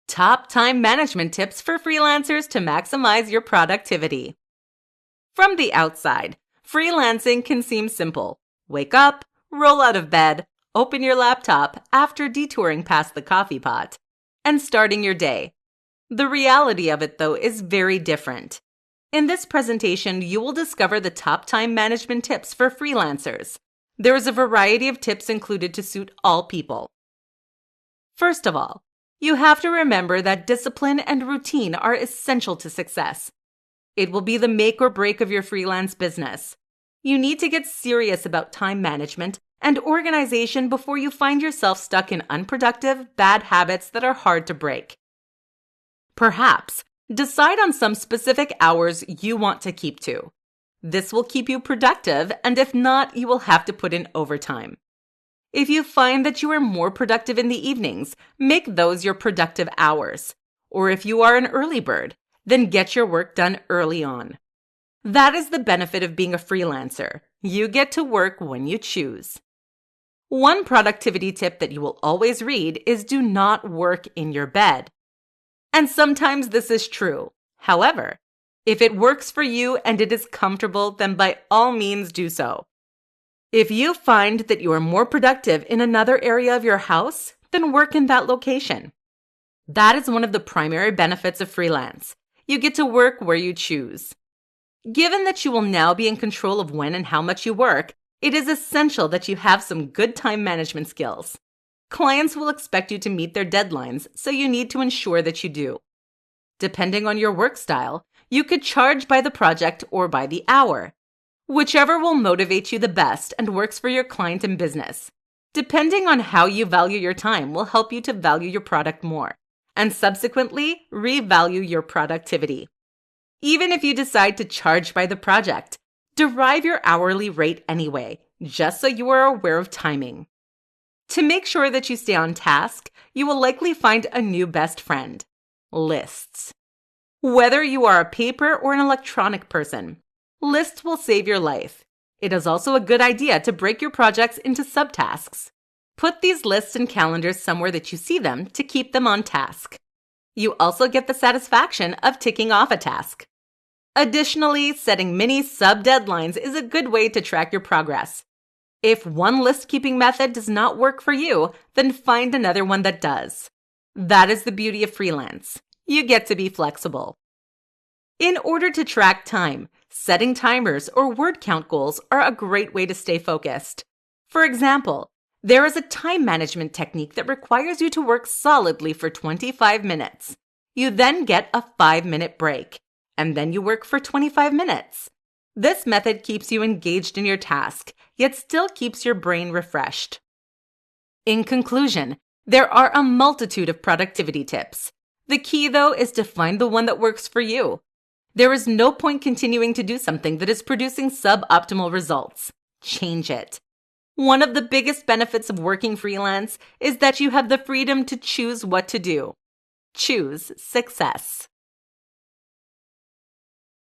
Top time management tips for freelancers to maximize your productivity. From the outside, freelancing can seem simple. Wake up, roll out of bed, open your laptop after detouring past the coffee pot, and starting your day. The reality of it, though, is very different. In this presentation, you will discover the top time management tips for freelancers. There is a variety of tips included to suit all people. First of all, you have to remember that discipline and routine are essential to success. It will be the make or break of your freelance business. You need to get serious about time management and organization before you find yourself stuck in unproductive, bad habits that are hard to break. Perhaps decide on some specific hours you want to keep to. This will keep you productive, and if not, you will have to put in overtime. If you find that you are more productive in the evenings, make those your productive hours. Or if you are an early bird, then get your work done early on. That is the benefit of being a freelancer. You get to work when you choose. One productivity tip that you will always read is do not work in your bed. And sometimes this is true. However, if it works for you and it is comfortable, then by all means do so. If you find that you are more productive in another area of your house, then work in that location. That is one of the primary benefits of freelance. You get to work where you choose. Given that you will now be in control of when and how much you work, it is essential that you have some good time management skills. Clients will expect you to meet their deadlines, so you need to ensure that you do. Depending on your work style, you could charge by the project or by the hour. Whichever will motivate you the best and works for your client and business. Depending on how you value your time will help you to value your product more, and subsequently revalue your productivity. Even if you decide to charge by the project, derive your hourly rate anyway, just so you are aware of timing. To make sure that you stay on task, you will likely find a new best friend: lists. Whether you are a paper or an electronic person, lists will save your life. It is also a good idea to break your projects into subtasks. Put these lists and calendars somewhere that you see them to keep them on task. You also get the satisfaction of ticking off a task. Additionally, setting mini sub-deadlines is a good way to track your progress. If one list-keeping method does not work for you, then find another one that does. That is the beauty of freelance. You get to be flexible. In order to track time, setting timers or word count goals are a great way to stay focused. For example, there is a time management technique that requires you to work solidly for 25 minutes. You then get a 5-minute break, and then you work for 25 minutes. This method keeps you engaged in your task, yet still keeps your brain refreshed. In conclusion, there are a multitude of productivity tips. The key, though, is to find the one that works for you. There is no point continuing to do something that is producing suboptimal results. Change it. One of the biggest benefits of working freelance is that you have the freedom to choose what to do. Choose success.